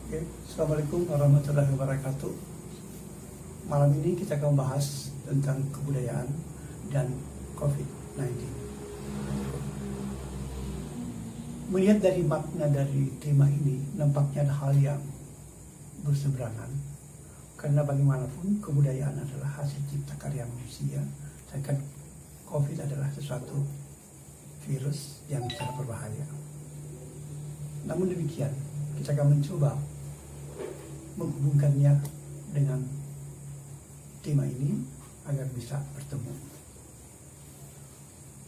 Oke, Assalamualaikum warahmatullahi wabarakatuh. Malam ini kita akan membahas tentang kebudayaan dan COVID-19. Melihat dari makna dari tema ini, nampaknya ada hal yang berseberangan. Karena bagaimanapun kebudayaan adalah hasil cipta karya manusia, sedangkan COVID adalah sesuatu virus yang sangat berbahaya. Namun demikian, kita akan mencoba menghubungkannya dengan tema ini agar bisa bertemu.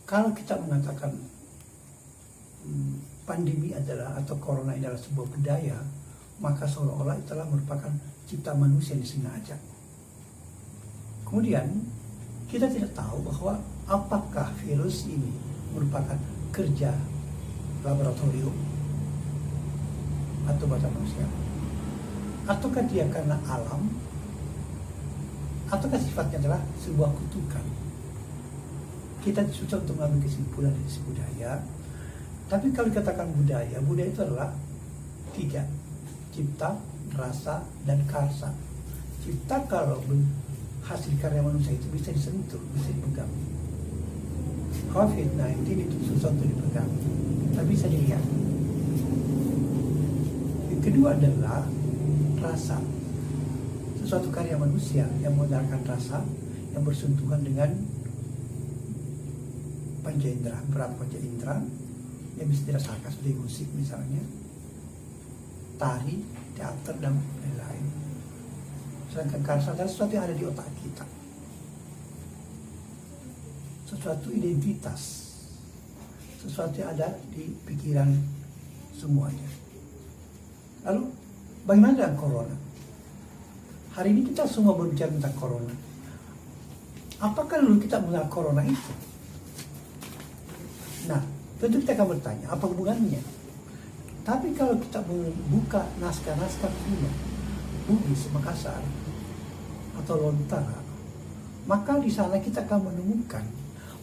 Kalau kita mengatakan pandemi adalah atau corona ini adalah sebuah budaya, maka seolah-olah itu telah merupakan cipta manusia yang disengaja. Kemudian kita tidak tahu bahwa apakah virus ini merupakan kerja laboratorium atau buatan manusia, ataukah dia karena alam, ataukah sifatnya adalah sebuah kutukan. Kita susah untuk mengambil kesimpulan dari budaya. Tapi kalau dikatakan budaya itu adalah tiga: cipta, rasa, dan karsa. Cipta kalau hasil karya manusia itu bisa disentuh, bisa dipegang. COVID-19 itu susah untuk dipegang, tapi bisa dilihat. Yang kedua adalah rasa, sesuatu karya manusia yang menggunakan rasa yang bersentuhan dengan panca indera, beberapa panca indera yang bisa dirasakan seperti musik misalnya, tari, teater, dan lain-lain. Sedangkan karsa adalah sesuatu yang ada di otak kita, sesuatu identitas, sesuatu yang ada di pikiran semuanya. Lalu bagaimana dengan corona? Hari ini kita semua berbicara tentang corona. Apakah dulu kita mengenal corona itu? Nah, tentu kita akan bertanya, apa hubungannya? Tapi kalau kita membuka naskah-naskah kuno, Bugis, Makassar, atau Lontara, maka di sana kita akan menemukan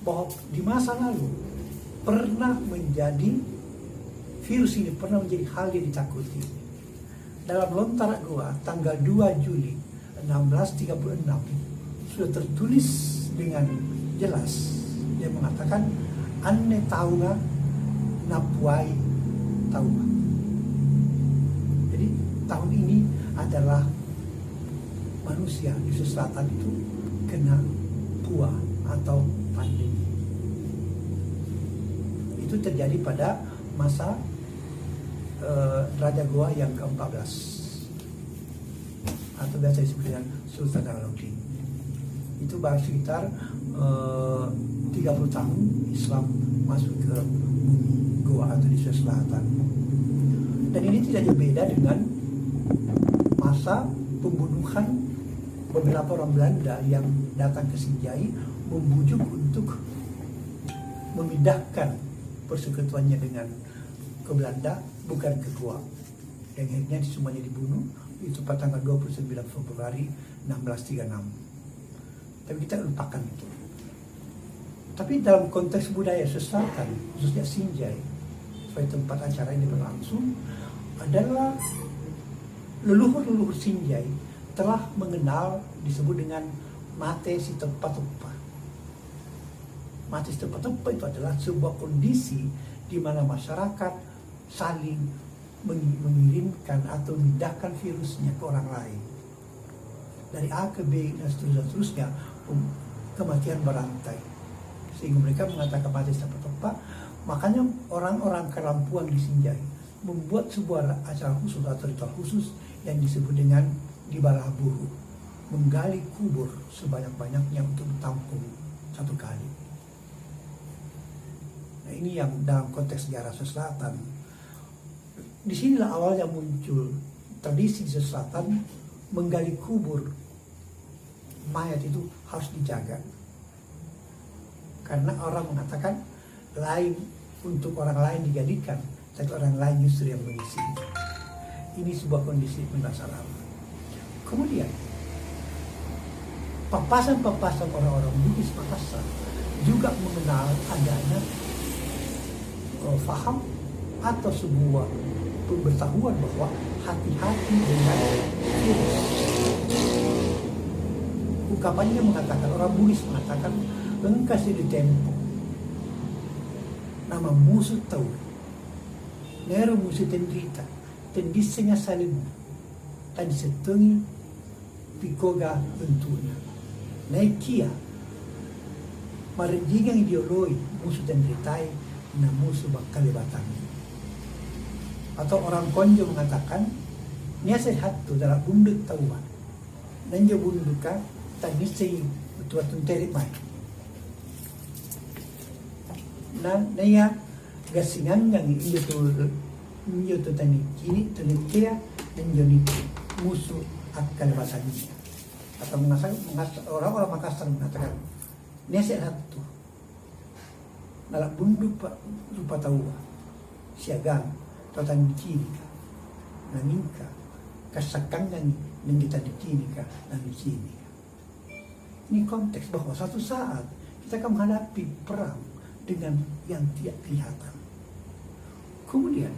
bahwa di masa lalu pernah menjadi virus ini pernah menjadi hal yang ditakuti. Dalam Lontara Goa, tanggal 2 Juli 1636, sudah tertulis dengan jelas. Dia mengatakan, Anne taunga napuai taunga. Jadi tahun ini adalah manusia di selatan itu kena pua atau pandemi. Itu terjadi pada masa Raja Goa yang ke-14 atau biasa disebut dengan Sultan Alauddin. Itu baru sekitar 30 tahun Islam masuk ke bumi Goa atau di Sulawesi Selatan. Dan ini tidak berbeda dengan masa pembunuhan beberapa orang Belanda yang datang ke Sinjai membujuk untuk memindahkan persekutuannya dengan ke Belanda, bukan ke Goa. Yang akhirnya semuanya dibunuh itu pada tanggal 29 Februari 1636. Tapi kita lupakan itu. Tapi dalam konteks budaya selatan, khususnya Sinjai, sebagai tempat acara ini berlangsung, adalah leluhur-leluhur Sinjai telah mengenal disebut dengan mate si tepa-tepa. Mate si tepa-tepa itu adalah sebuah kondisi di mana masyarakat saling mengirimkan atau memindahkan virusnya ke orang lain. Dari A ke B dan seterusnya, kematian berantai. Sehingga mereka mengatakan mati tepat-tepat. Makanya orang-orang Kalampuang di Sinjai membuat sebuah acara khusus atau ritual khusus yang disebut dengan Dibalaburu, menggali kubur sebanyak-banyaknya untuk tampung satu kali. Nah, ini yang dalam konteks sejarah Selatan. Disinilah awalnya muncul tradisi di Selatan menggali kubur. Mayat itu harus dijaga. Karena orang mengatakan lain untuk orang lain digalikan, tapi orang lain justru yang mengisi. Ini sebuah kondisi masa lalu. Kemudian papasan-papasan orang-orang Bugis Makassar juga mengenal adanya faham atau sebuah pemberitahuan bahwa hati-hati dengan virus. Ungkapannya mengatakan, orang Buddhis mengatakan, engkau di tempo nama musuh tahu nero musuh tendrita tendisenya salim tadi setengi pikoga bentuknya naikia marenjingan ideologi musuh tendritai na musuh bakal batang. Atau orang Konjo mengatakan nia sehat tu dalam bunduk tahuan nanja bunduka tadi sei betul-betul terik mai na naya gasingan yang iyo tu tani kini telitia dan joni musuh akal batangnya. Atau orang-orang Makassar mengatakan nia sehat tu dalam bunduk lupa tahu siagang tatan dikini ka nangingka kasakangan yang kita dikini ka dan dikini ka. Ini konteks bahwa satu saat kita akan menghadapi perang dengan yang tidak kelihatan. Kemudian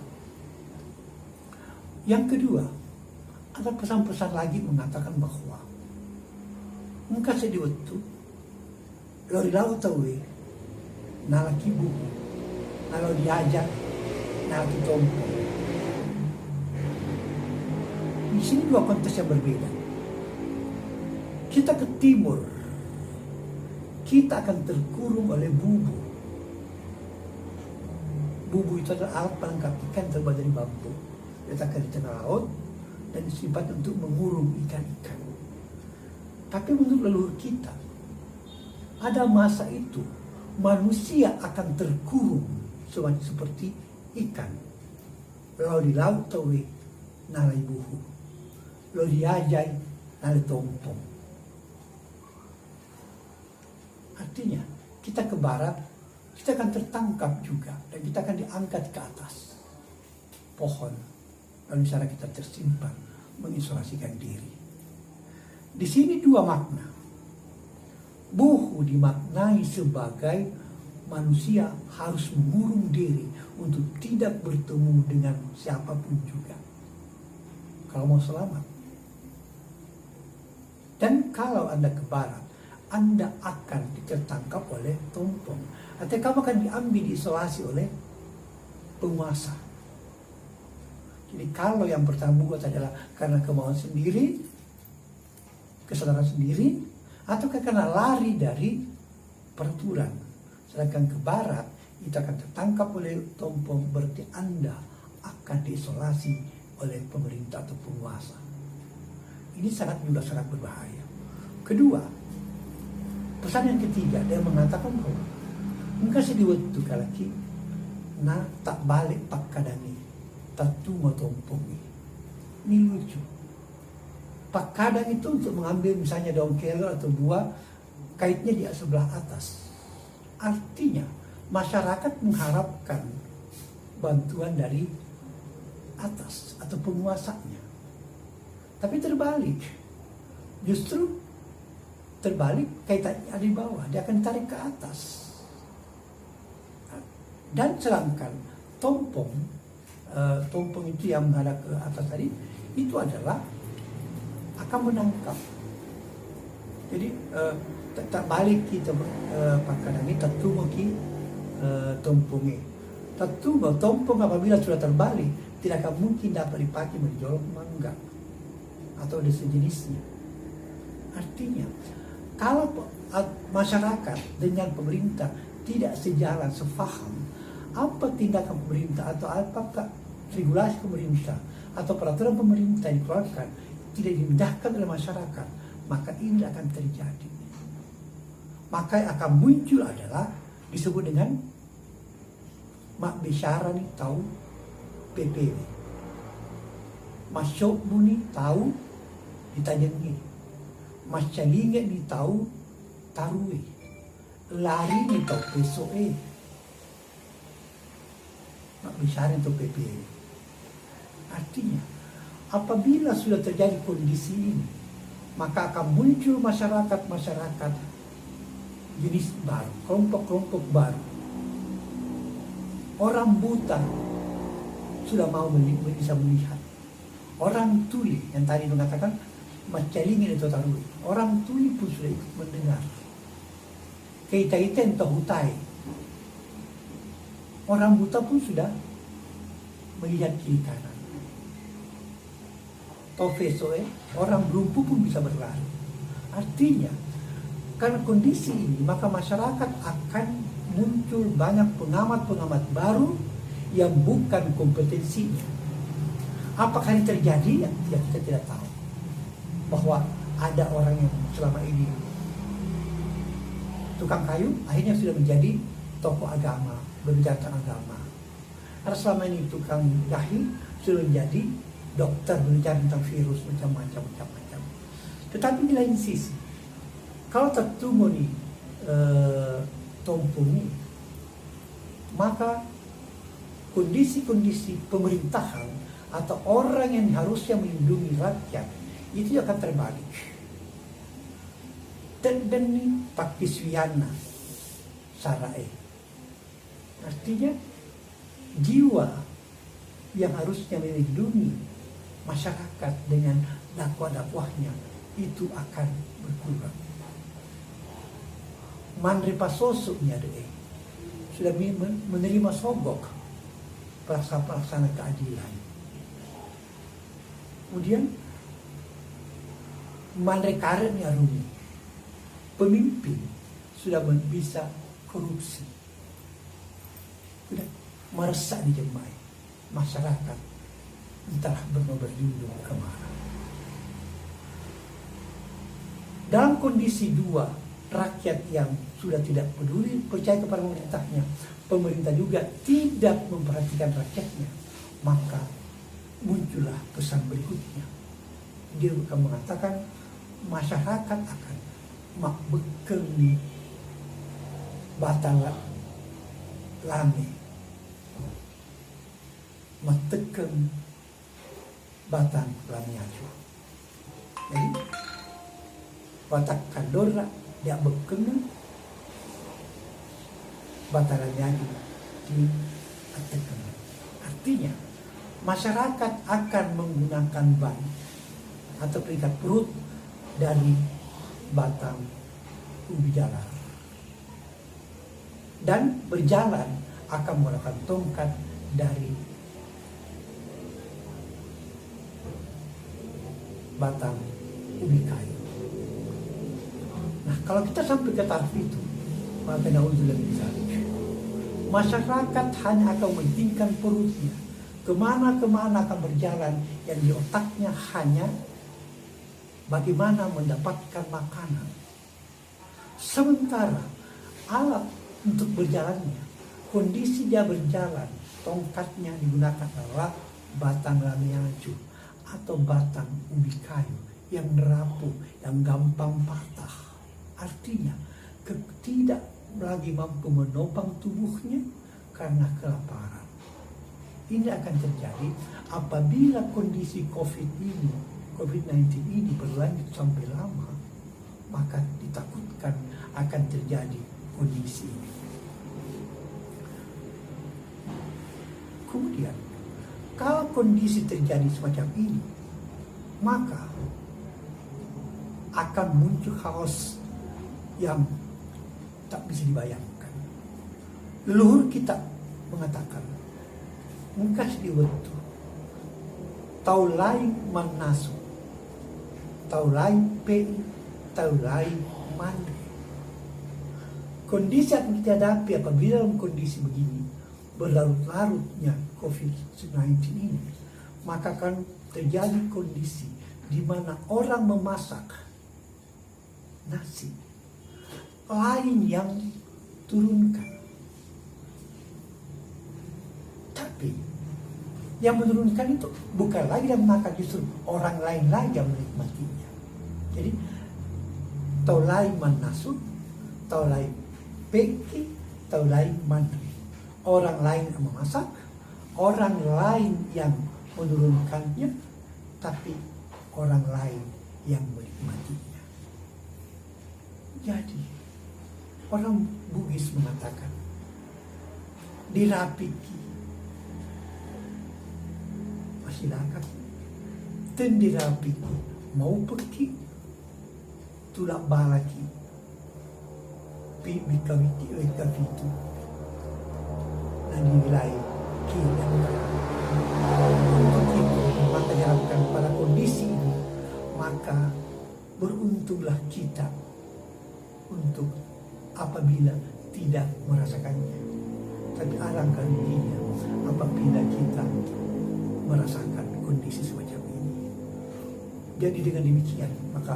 yang kedua ada pesan-pesan lagi mengatakan bahwa engkau sedih waktu lori laut tahu nalaki buku kalau diajak nalaki tompo. Di sini dua konteks yang berbeda. Kita ke timur, kita akan terkurung oleh bubu. Bubu itu adalah alat penangkap ikan terbuat dari bambu. Diletakkan di tengah laut dan disimpan untuk mengurung ikan-ikan. Tapi menurut leluhur kita, ada masa itu manusia akan terkurung seperti ikan. Lalu di laut tawe nalai buhu, lalu diajai nalai tompong. Artinya kita ke barat, kita akan tertangkap juga dan kita akan diangkat ke atas pohon. Lalu di sana kita tersimpan, mengisolasikan diri. Di sini dua makna. Buhu dimaknai sebagai manusia harus mengurung diri untuk tidak bertemu dengan siapapun juga kalau mau selamat. Dan kalau Anda ke barat, Anda akan tertangkap oleh tompong. Atau kamu akan diambil, diisolasi oleh penguasa. Jadi kalau yang pertama buat adalah karena kemauan sendiri, kesadaran sendiri, atau karena lari dari peraturan. Sedangkan ke barat, itu akan tertangkap oleh tompong, berarti Anda akan diisolasi oleh pemerintah atau penguasa. Ini sangat berbahaya. Kedua, pesan yang ketiga, dia mengatakan bahwa engkau sedih waktu kalaki na tak balik pak kadangi tatu mau tompongi. Ini lucu. Pak kadang itu untuk mengambil misalnya daun kelor atau buah, kaitnya di sebelah atas. Artinya masyarakat mengharapkan bantuan dari atas atau penguasanya. Tapi terbalik. Justru terbalik, kaitannya ada di bawah, dia akan tarik ke atas. Dan sedangkan tompong itu yang menghadap ke atas tadi, itu adalah akan menangkap. Jadi tak balik kita pakadang ini tentu mungkin tompongnya. Tentu tompong apabila sudah terbalik tidak akan mungkin dapat dipakai menjolok mangga atau ada sejenisnya. Artinya kalau masyarakat dengan pemerintah tidak sejalan, sefaham, apa tindakan pemerintah atau apakah regulasi pemerintah atau peraturan pemerintah dikeluarkan tidak diindahkan oleh masyarakat, maka ini akan terjadi. Maka yang akan muncul adalah disebut dengan mak bisyara nih tahu PPW, masuk buni tahu ditajengi, mas calinge nih tahu tarui, lari nih tahu pesoe, mak bisyara itu PPW. Artinya apabila sudah terjadi kondisi ini, maka akan muncul masyarakat jenis baru, kelompok-kelompok baru. Orang buta sudah mau bisa melihat. Orang tuli yang tadi mengatakan macalingin itu taruh. Orang tuli pun sudah ikut mendengar. Kita entah hutai. Orang buta pun sudah melihat kiri kanan. Tofesoe, orang lumpuh pun bisa berlari. Artinya, karena kondisi ini, maka masyarakat akan muncul banyak pengamat-pengamat baru yang bukan kompetensinya. Apakah ini terjadi? Ya kita tidak tahu. Bahwa ada orang yang selama ini tukang kayu, akhirnya sudah menjadi tokoh agama, berbicara tentang agama. Karena selama ini tukang jahil sudah menjadi dokter, berbicara tentang virus, macam-macam. Tetapi di lain sisi, kalau tertunggu nih tompu ini, maka kondisi-kondisi pemerintahan atau orang yang harusnya melindungi rakyat itu akan terbalik. Dan ini pakiswiana sarai. Artinya jiwa yang harusnya melindungi masyarakat dengan dakwah-dakwahnya itu akan berkurang. Mandri pasosuknya sudah menerima sogok pelaksana keadilan. Kemudian mandri karetnya rumi. Pemimpin sudah bisa korupsi. Sudah meresah di jemaah. Masyarakat entah berlindung kemana. Dalam kondisi dua, rakyat yang sudah tidak peduli, percaya kepada pemerintahnya, pemerintah juga tidak memperhatikan rakyatnya, maka muncullah pesan berikutnya. Dia akan mengatakan masyarakat akan bekel di batang lame, matekan batang lame aja. Jadi batak kandora dia bekel batang lame aja di atekan. Artinya masyarakat akan menggunakan ban atau perikat perut dari batang ubi jalar dan berjalan akan menggunakan tongkat dari batang ubi kayu. Nah, kalau kita sampai ke tahap itu, maka naudzubillah min dzalik. Masyarakat hanya akan mementingkan perutnya, kemana-kemana akan berjalan, yang di otaknya hanya bagaimana mendapatkan makanan. Sementara alat untuk berjalannya, kondisi dia berjalan, tongkatnya digunakan adalah batang lamiaju atau batang ubi kayu yang rapuh, yang gampang patah. Artinya tidak lagi mampu menopang tubuhnya karena kelaparan. Ini akan terjadi apabila kondisi COVID-19 ini berlanjut sampai lama, maka ditakutkan akan terjadi kondisi ini. Kemudian, kalau kondisi terjadi semacam ini, maka akan muncul kaos yang tak bisa dibayangkan. Leluhur kita mengatakan, mungkas diwetu, taulai manasu, taulai pe, taulai mandi. Kondisi yang kita hadapi apabila dalam kondisi begini, berlarut-larutnya COVID-19 ini, maka akan terjadi kondisi di mana orang memasak nasi lain yang turunkan. Tapi yang menurunkan itu bukan lagi yang makan, justru orang lain lagi yang menikmatinya. Jadi taulai manasut, taulai peki, taulai mandri. Orang lain yang memasak, orang lain yang menurunkannya, tapi orang lain yang menikmatinya. Jadi orang Bugis mengatakan dirapiki silakan. Tendirapi mau pergi tulak balaki bikawiti itu dan dinilai kira untuk itu maka diharapkan pada kondisi ini maka beruntunglah kita untuk apabila tidak merasakannya, tapi alangkah ruginya apabila kita merasakan kondisi semacam ini. Jadi dengan demikian maka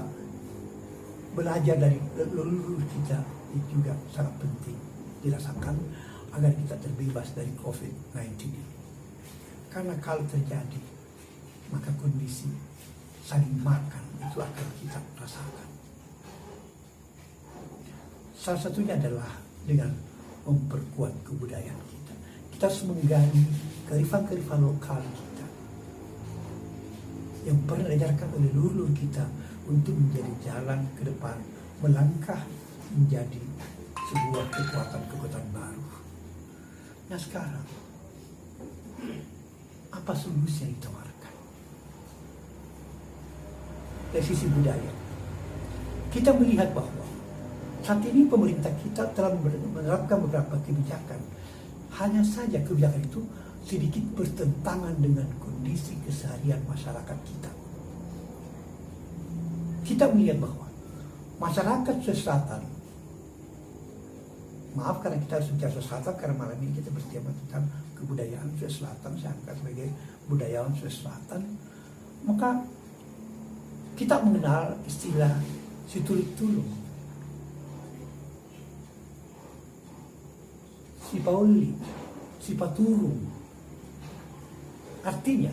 belajar dari leluhur kita itu juga sangat penting dirasakan agar kita terbebas dari COVID-19 ini. Karena kalau terjadi maka kondisi saling makan itu akan kita rasakan. Salah satunya adalah dengan memperkuat kebudayaan kita. Kita harus menggali kearifan-kearifan lokal kita yang pernah diajarkan oleh leluhur kita untuk menjadi jalan ke depan, melangkah menjadi sebuah kekuatan baru. Nah sekarang, apa solusi yang ditawarkan? Dari sisi budaya, kita melihat bahwa saat ini pemerintah kita telah menerapkan beberapa kebijakan. Hanya saja kebijakan itu sedikit bertentangan dengan kondisi keseharian masyarakat kita. Kita melihat bahwa masyarakat Sulawesi Selatan, maaf karena kita harus bicara Sulawesi Selatan karena malam ini kita bertema tentang kebudayaan Sulawesi Selatan, saya angkat sebagai budayawan Sulawesi Selatan, maka kita mengenal istilah situlik-tulung, si Pauli, si Paturung. Artinya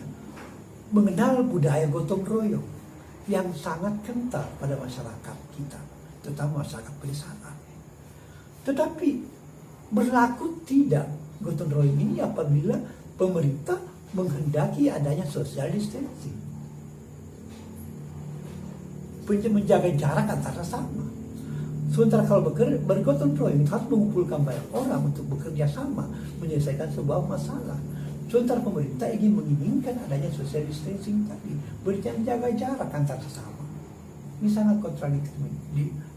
mengenal budaya gotong royong yang sangat kental pada masyarakat kita, terutama masyarakat pedesaan. Tetapi berlaku tidak gotong royong ini apabila pemerintah menghendaki adanya social distancing, menjaga jarak antar sesama. Sementara kalau bergotong royong harus mengumpulkan banyak orang untuk bekerja sama menyelesaikan sebuah masalah. Sementara pemerintah menginginkan adanya social distancing tadi, menjaga jarak antar sesama. Ini sangat kontradiktif,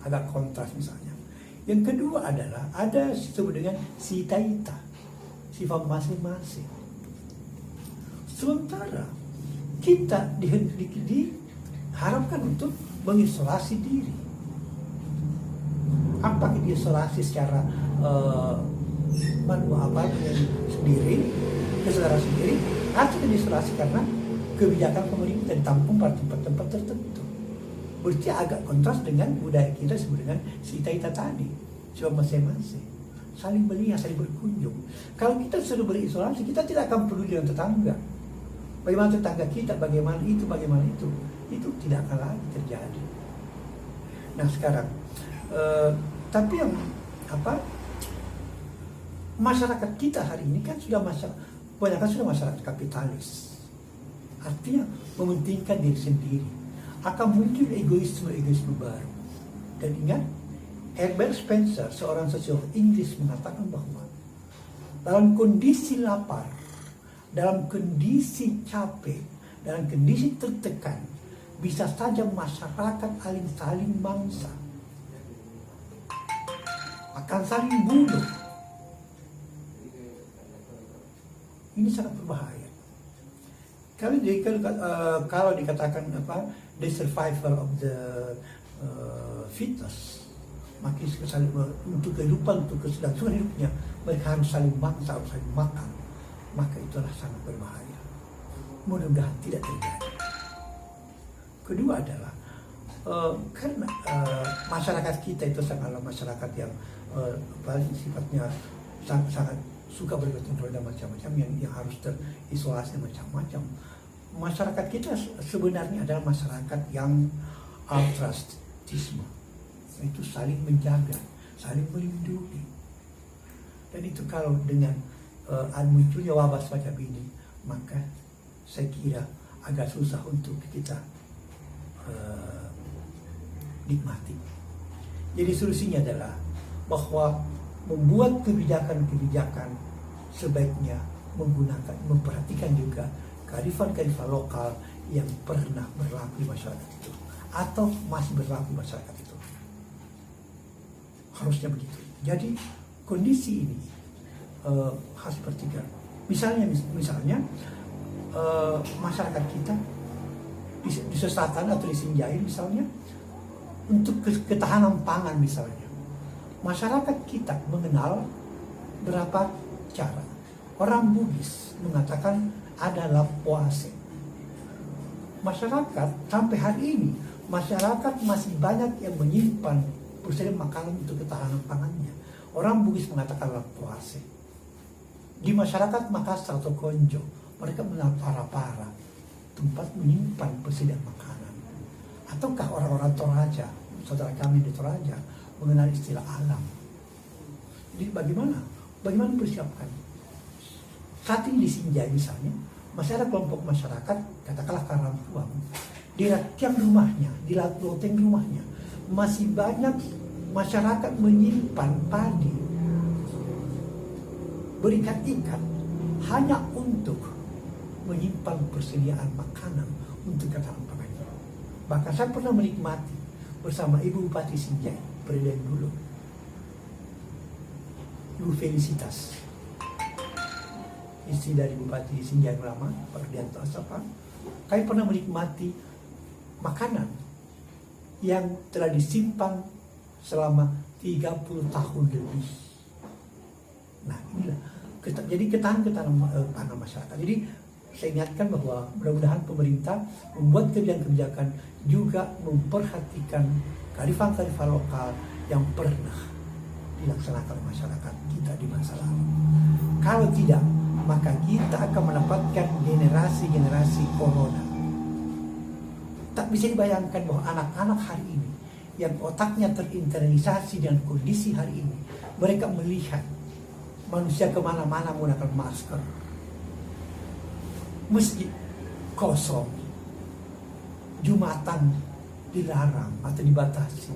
agak kontras misalnya. Yang kedua adalah ada disebut dengan sitaita, sifat masing-masing. Sementara kita diharapkan untuk mengisolasi diri. Apakah diisolasi secara sendiri, kesadaran sendiri, atau diisolasi karena kebijakan pemerintah ditampung pada tempat-tempat tertentu. Berarti agak kontras dengan budaya kita disebut dengan sitaita tadi, coba masing-masing saling melihat, saling berkunjung. Kalau kita sudah berisolasi, kita tidak akan peduli dengan tetangga. Bagaimana tetangga kita, bagaimana itu, itu tidak akan lagi terjadi. Nah sekarang, tapi yang masyarakat kita hari ini kan sudah masyarakat kapitalis, artinya mementingkan diri sendiri. Akan muncul egoisme baru. Dan ingat, Herbert Spencer, seorang sosiolog Inggris, mengatakan bahwa dalam kondisi lapar, dalam kondisi capek, dalam kondisi tertekan, bisa saja masyarakat saling mangsa, akan saling bunuh. Ini sangat berbahaya. Kalau dikatakan the survival of the fittest, maka untuk kehidupan, untuk keselangsungan hidupnya, mereka harus saling mangsa, harus saling makan. Maka itulah sangat berbahaya. Mudah-mudahan tidak terjadi. Kedua adalah karena masyarakat kita itu sangatlah masyarakat yang sifatnya sangat suka bergotong royong dan macam-macam yang harus terisolasi macam-macam. Masyarakat kita sebenarnya adalah masyarakat yang altruistisme, itu saling menjaga, saling melindungi. Dan itu kalau dengan munculnya wabah semacam ini, maka saya kira agak susah untuk kita nikmati. Jadi solusinya adalah bahwa membuat kebijakan-kebijakan sebaiknya memperhatikan juga kearifan-kearifan lokal yang pernah berlaku di masyarakat itu atau masih berlaku di masyarakat itu. Harusnya begitu. Jadi kondisi ini harus diperhatikan. Misalnya masyarakat kita di selatan atau di Sinjai misalnya, untuk ketahanan pangan misalnya, masyarakat kita mengenal berapa cara. Orang Bugis mengatakan adalah puase. Masyarakat sampai hari ini, masyarakat masih banyak yang menyimpan persediaan makanan untuk ketahanan pangannya. Orang Bugis mengatakan adalah puase. Di masyarakat Makassar atau Konjo, mereka mengenal para-para, tempat menyimpan persediaan makanan. Ataukah orang-orang Toraja, saudara kami di Toraja, mengenal istilah alam. Jadi bagaimana persiapkan? Saat ini di Sinjai misalnya, masih ada kelompok masyarakat, katakanlah Karangtuang, di tiap rumahnya, di loteng rumahnya, masih banyak masyarakat menyimpan padi berikat-ikat hanya untuk menyimpan persediaan makanan untuk ketahanan pangan. Bahkan saya pernah menikmati bersama Ibu Bupati Sinjai periode dulu, Ibu Felicitas, istri dari Bupati Sinjai lama, Pak Rudianto Asapa. Kami pernah menikmati makanan yang telah disimpan selama 30 tahun lebih. Nah inilah, jadi ketahanan pangan masyarakat. Jadi saya ingatkan bahwa mudah-mudahan pemerintah membuat kebijakan-kebijakan juga memperhatikan kearifan-kearifan lokal yang pernah dilaksanakan masyarakat kita di masa lalu. Kalau tidak, maka kita akan mendapatkan generasi-generasi corona. Tak bisa dibayangkan bahwa anak-anak hari ini yang otaknya terinternalisasi dengan kondisi hari ini, mereka melihat manusia kemana-mana menggunakan masker, masjid kosong, Jumatan dilarang atau dibatasi,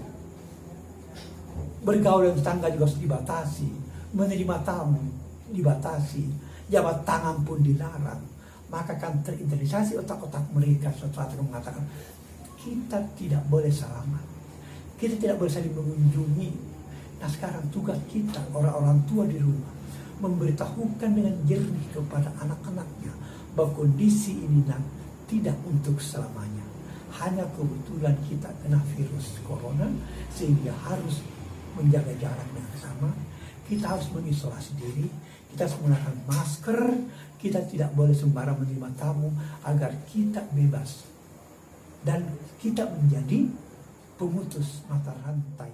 bergaul dengan tetangga juga harus dibatasi, menerima tamu dibatasi, jabat tangan pun dilarang. Maka akan terinternalisasi otak-otak mereka sesuatu yang mengatakan kita tidak boleh salaman, kita tidak boleh saling mengunjungi. Nah sekarang tugas kita orang-orang tua di rumah memberitahukan dengan jernih kepada anak-anaknya bahwa kondisi ini tidak untuk selamanya. Hanya kebetulan kita kena virus corona sehingga harus menjaga jarak yang sama. Kita harus mengisolasi diri, kita harus menggunakan masker, kita tidak boleh sembarang menerima tamu agar kita bebas dan kita menjadi pemutus mata rantai